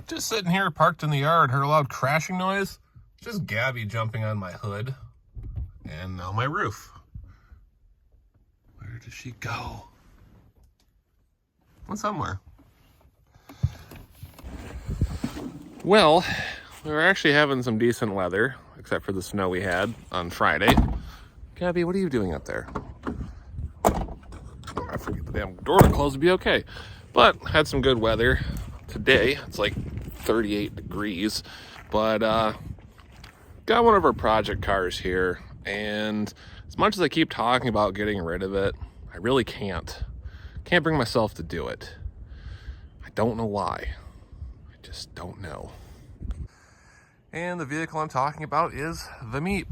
Just sitting here parked in the yard, heard a loud crashing noise. Just Gabby jumping on my hood and now my roof. Where did she go? Went somewhere. Well, we were actually having some decent weather, except for the snow we had on Friday. Gabby, what are you doing up there? I forget the damn door to close to be okay. But had some good weather. Today, it's like 38 degrees. But got one of our project cars here. And as much as I keep talking about getting rid of it, I really can't. Can't bring myself to do it. I don't know why. I just don't know. And the vehicle I'm talking about is the MEEP.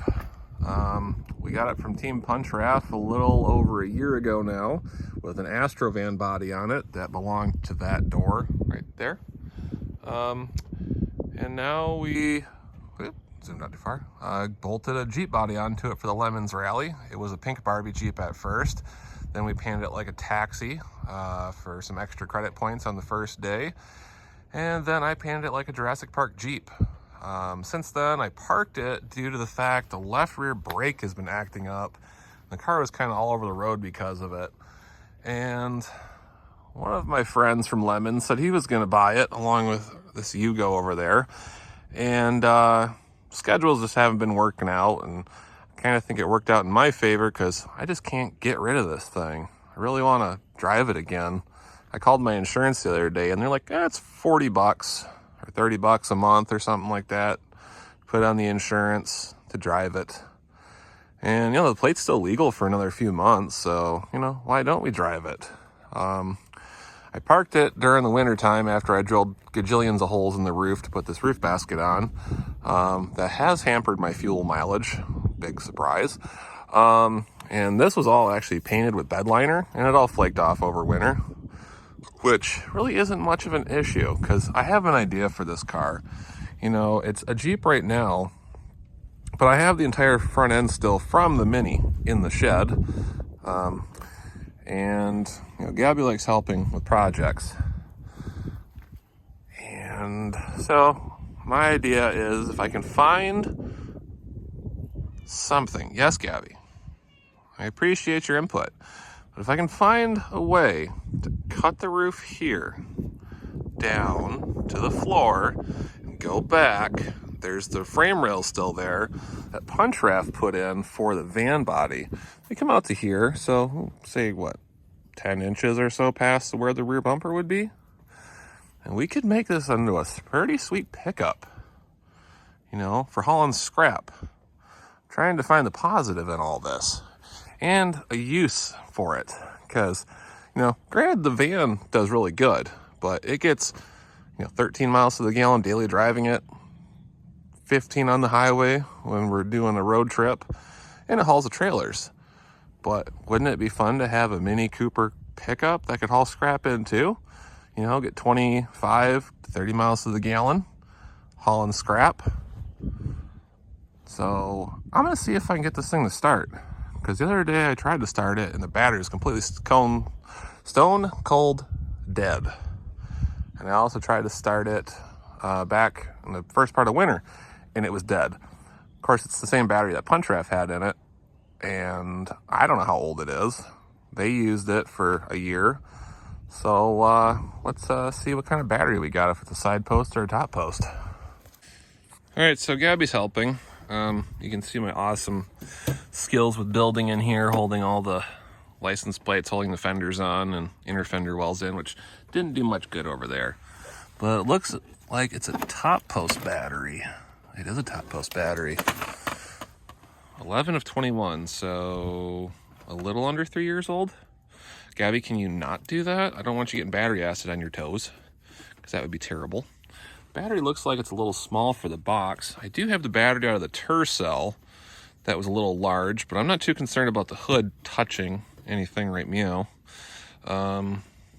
We got it from Team Punch Raff a little over a year ago now with an Astrovan body on it that belonged to that door right there. And now we, zoomed out too far, bolted a Jeep body onto it for the Lemons Rally. It was a pink Barbie Jeep at first. Then we painted it like a taxi for some extra credit points on the first day. And then I painted it like a Jurassic Park Jeep. Since then, I parked it due to the fact the left rear brake has been acting up. The car was kind of all over the road because of it. And one of my friends from Lemons said he was going to buy it along with this Yugo over there. And schedules just haven't been working out. And I kind of think it worked out in my favor because I just can't get rid of this thing. I really want to drive it again. I called my insurance the other day and they're like, it's 40 bucks. Or 30 bucks a month or something like that, put on the insurance to drive it. And, the plate's still legal for another few months, so, why don't we drive it? I parked it during the winter time after I drilled gajillions of holes in the roof to put this roof basket on. That has hampered my fuel mileage, big surprise. And this was all actually painted with bed liner, and it all flaked off over winter, which really isn't much of an issue because I have an idea for this car. It's a Jeep right now, but I have the entire front end still from the Mini in the shed. And Gabby likes helping with projects. And so my idea is if I can find something. Yes, Gabby, I appreciate your input. But if I can find a way to cut the roof here down to the floor and go back, there's the frame rail still there that Punch Raff put in for the van body. They come out to here, so say 10 inches or so past where the rear bumper would be. And we could make this into a pretty sweet pickup, for hauling scrap. I'm trying to find the positive in all this. And a use for it, because, granted the van does really good, but it gets, 13 miles to the gallon daily driving it, 15 on the highway when we're doing a road trip, and it hauls the trailers. But wouldn't it be fun to have a Mini Cooper pickup that could haul scrap in too? Get 25 to 30 miles to the gallon, hauling scrap. So I'm gonna see if I can get this thing to start. Because the other day I tried to start it and the battery was completely stone cold dead. And I also tried to start it back in the first part of winter and it was dead. Of course, it's the same battery that Punch Raff had in it. And I don't know how old it is. They used it for a year. So let's see what kind of battery we got, if it's a side post or a top post. All right, so Gabby's helping. You can see my awesome skills with building in here, holding all the license plates, holding the fenders on and inner fender wells in, which didn't do much good over there. But it looks like it's a top post battery. It is a top post battery. 11 of 21, so a little under 3 years old. Gabby, can you not do that? I don't want you getting battery acid on your toes, because that would be terrible. Battery looks like it's a little small for the box. I do have the battery out of the Tercel that was a little large, but I'm not too concerned about the hood touching anything right meow.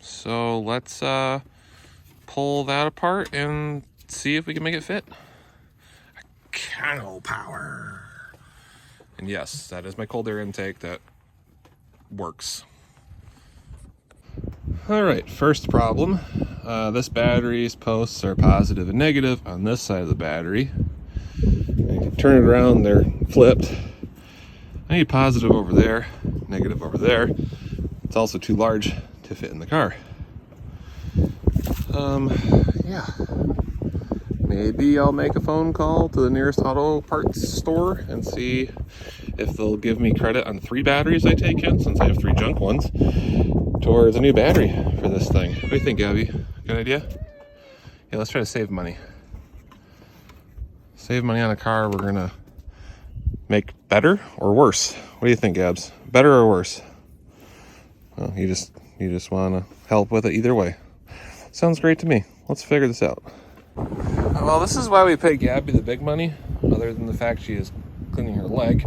So let's pull that apart and see if we can make it fit. Cano power. And yes, that is my cold air intake that works. All right, first problem. this battery's posts are positive and negative on this side of the battery. And if you turn it around, they're flipped. I need positive over there, negative over there. It's also too large to fit in the car. Yeah. Maybe I'll make a phone call to the nearest auto parts store and see if they'll give me credit on 3 batteries I take in, since I have 3 junk ones, towards a new battery for this thing. What do you think, Gabby? Good idea? Yeah, let's try to save money. Save money on a car we're gonna make better or worse? What do you think, Gabs? Better or worse? Well, you just wanna help with it either way. Sounds great to me. Let's figure this out. Well, this is why we pay Gabby the big money, other than the fact she is cleaning her leg.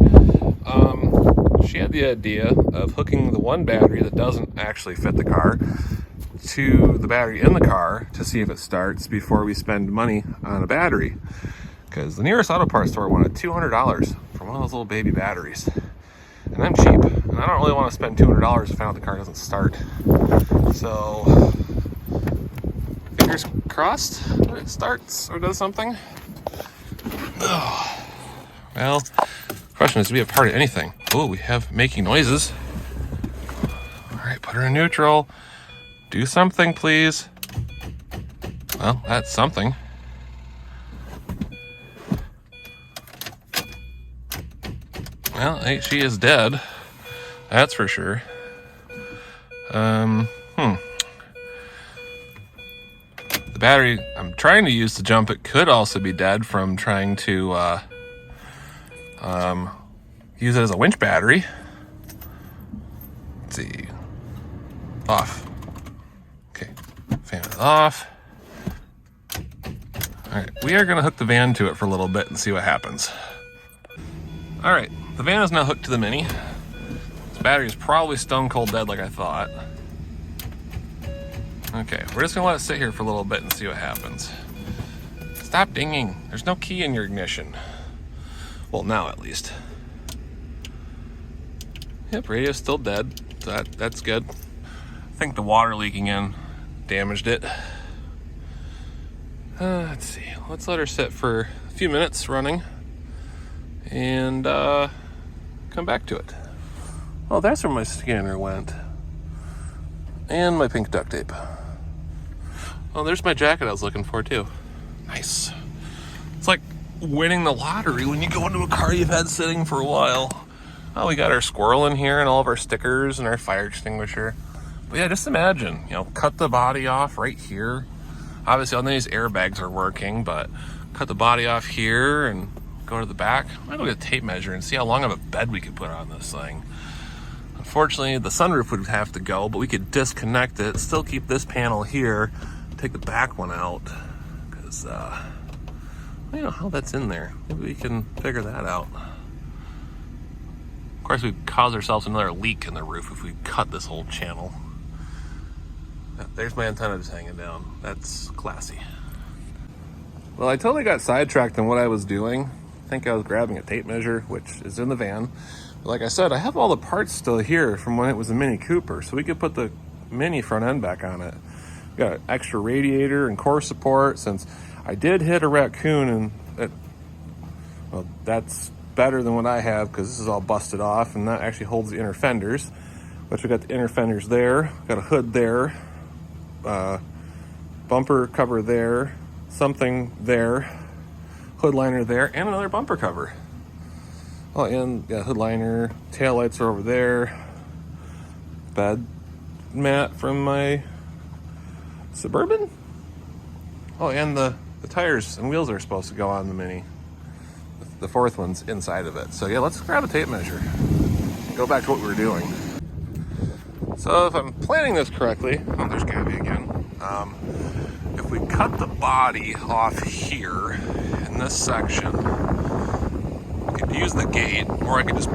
She had the idea of hooking the one battery that doesn't actually fit the car to the battery in the car to see if it starts before we spend money on a battery. Because the nearest auto parts store wanted $200 for one of those little baby batteries. And I'm cheap, and I don't really want to spend $200 to find out the car doesn't start. So, fingers crossed it starts or does something. Oh. Well, question is, do we have part of anything? Oh, we have making noises. All right, put her in neutral. Do something, please. Well, that's something. Well, hey, she is dead. That's for sure. The battery I'm trying to use to jump it could also be dead from trying to use it as a winch battery. Let's see. Off. Okay, fan is off. All right, we are gonna hook the van to it for a little bit and see what happens. All right, the van is now hooked to the Mini. This battery is probably stone cold dead like I thought. Okay, we're just gonna let it sit here for a little bit and see what happens. Stop dinging. There's no key in your ignition. Well, now at least. Yep, radio's still dead. So that's good. I think the water leaking in damaged it. Let's see. Let's let her sit for a few minutes running and come back to it. Oh, that's where my scanner went. And my pink duct tape. Oh, there's my jacket I was looking for too. Nice. It's like winning the lottery when you go into a car you've had sitting for a while. Oh, we got our squirrel in here and all of our stickers and our fire extinguisher. But yeah, just imagine, cut the body off right here. Obviously, all these airbags are working, but cut the body off here and go to the back. I'm gonna go get a tape measure and see how long of a bed we could put on this thing. Unfortunately, the sunroof would have to go, but we could disconnect it, still keep this panel here, take the back one out, because I don't know how that's in there. Maybe we can figure that out. Of course, we'd cause ourselves another leak in the roof if we cut this whole channel. There's my antenna just hanging down. That's classy. Well, I totally got sidetracked in what I was doing. I think I was grabbing a tape measure, which is in the van. But like I said, I have all the parts still here from when it was a Mini Cooper, so we could put the Mini front end back on it. We got an extra radiator and core support, since I did hit a raccoon, and well, that's better than what I have because this is all busted off, and that actually holds the inner fenders, which we got the inner fenders there, got a hood there, bumper cover there, something there, hood liner there, and another bumper cover. Oh, and yeah, hood liner, taillights are over there, bed mat from my Suburban. Oh, and the tires and wheels are supposed to go on the Mini. The fourth one's inside of it. So yeah, let's grab a tape measure and go back to what we were doing. So if I'm planning this correctly, oh, there's Gabby again. If we cut the body off here in this section, we could use the gate, or I could just,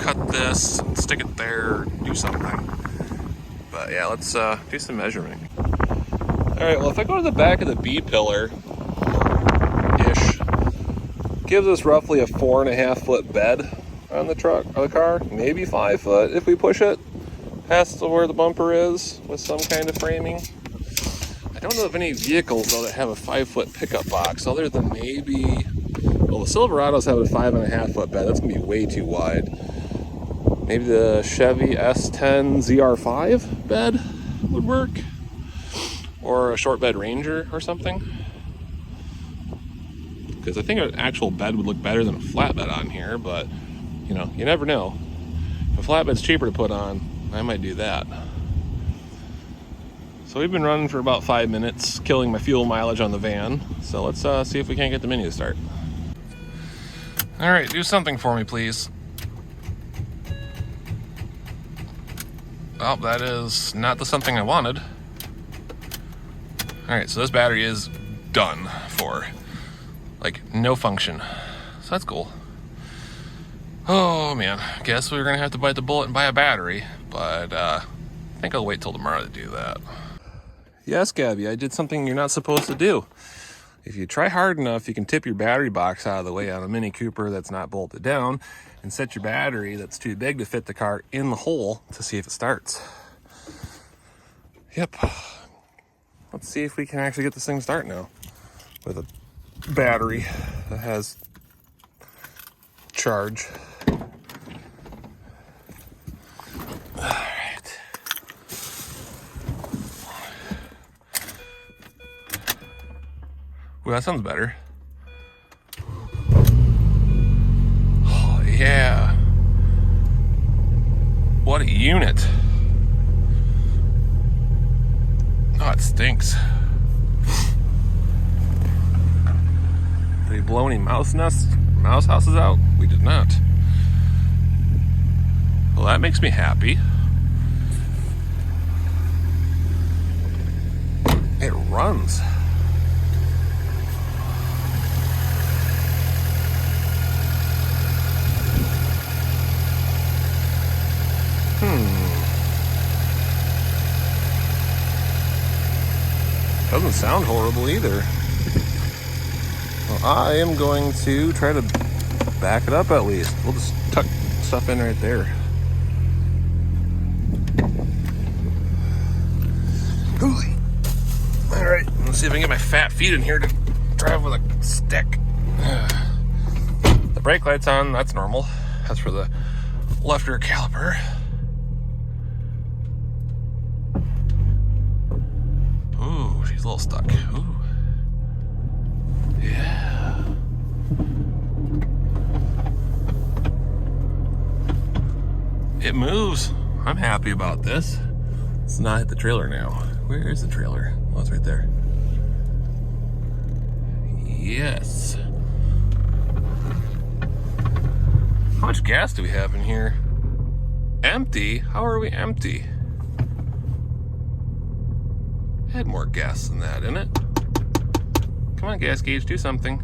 cut this and stick it there, do something. But yeah, let's do some measuring. All right, well, if I go to the back of the B pillar, ish, gives us roughly a 4.5 foot bed on the truck or the car, maybe 5 foot if we push it past where the bumper is with some kind of framing. I don't know of any vehicles, though, that have a 5-foot pickup box, other than maybe, well, the Silverados have a 5.5-foot bed. That's going to be way too wide. Maybe the Chevy S10 ZR5 bed would work, or a short bed Ranger or something. Because I think an actual bed would look better than a flatbed on here, but, you know, you never know. If a flatbed's cheaper to put on, I might do that. So we've been running for about 5 minutes, killing my fuel mileage on the van. So let's see if we can't get the Mini to start. All right, do something for me, please. Oh, that is not the something I wanted. All right, so this battery is done for, like, no function. So that's cool. Oh man, guess we're gonna have to bite the bullet and buy a battery, but I think I'll wait till tomorrow to do that. Yes, Gabby, I did something you're not supposed to do. If you try hard enough, you can tip your battery box out of the way on a Mini Cooper that's not bolted down and set your battery that's too big to fit the car in the hole to see if it starts. Yep. Let's see if we can actually get this thing to start now with a battery that has charge. Alright. Well, that sounds better. Oh, yeah. What a unit. Oh, it stinks. Did we blow any mouse houses out? We did not. Well, that makes me happy. It runs. Doesn't sound horrible either. Well, I am going to try to back it up at least. We'll just tuck stuff in right there. All right, let's see if I can get my fat feet in here to drive with a stick. The brake light's on, that's normal. That's for the left rear caliper. Ooh, she's a little stuck. Ooh. Yeah. It moves. I'm happy about this. Let's not hit the trailer now. Where is the trailer? Oh, it's right there. Yes. How much gas do we have in here? Empty? How are we empty? Had more gas than that in it. Come on, gas gauge, do something.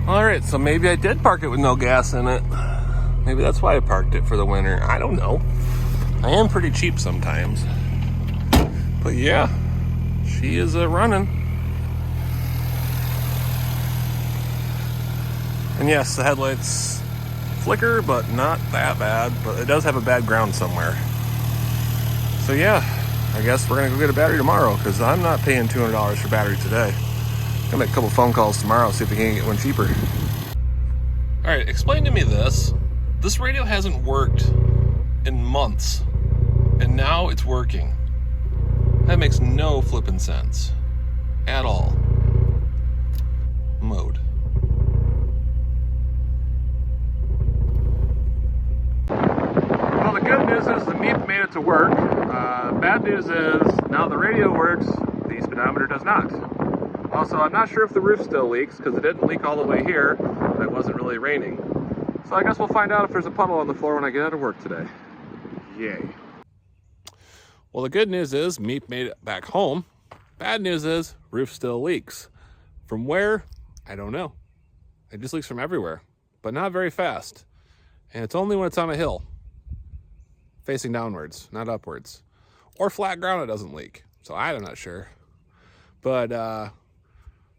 All right, so maybe I did park it with no gas in it. Maybe that's why I parked it for the winter. I don't know. I am pretty cheap sometimes. But yeah, she is running. And yes, the headlights flicker, but not that bad. But it does have a bad ground somewhere. So yeah, I guess we're gonna go get a battery tomorrow because I'm not paying $200 for battery today. I'm gonna make a couple phone calls tomorrow, see if we can get one cheaper. All right, explain to me this. This radio hasn't worked in months, and now it's working. That makes no flippin' sense at all. Mode. Well, the good news is the MEEP made it to work. Bad news is now the radio works, the speedometer does not. Also, I'm not sure if the roof still leaks because it didn't leak all the way here, but it wasn't really raining. So I guess we'll find out if there's a puddle on the floor when I get out of work today. Yay. Well, the good news is MEEP made it back home. Bad news is roof still leaks. From where? I don't know. It just leaks from everywhere, but not very fast. And it's only when it's on a hill, facing downwards, not upwards. Or flat ground it doesn't leak. So I'm not sure. But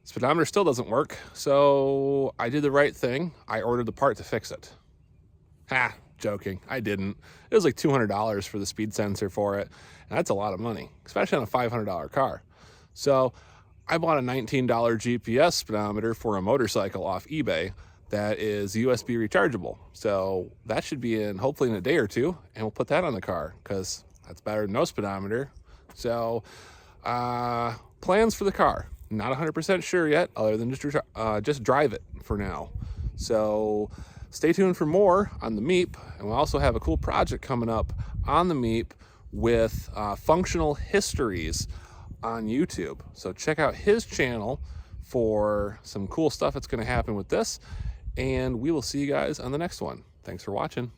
speedometer still doesn't work. So I did the right thing. I ordered the part to fix it. Ha, joking. I didn't. It was like $200 for the speed sensor for it. And that's a lot of money, especially on a $500 car. So I bought a $19 GPS speedometer for a motorcycle off eBay that is USB rechargeable. So that should be in hopefully in a day or two, and we'll put that on the car because that's better than no speedometer. So plans for the car. Not 100% sure yet, other than just drive it for now. So stay tuned for more on the MEEP, and we'll also have a cool project coming up on the MEEP with functional histories on YouTube. So check out his channel for some cool stuff that's going to happen with this, and we will see you guys on the next one. Thanks for watching.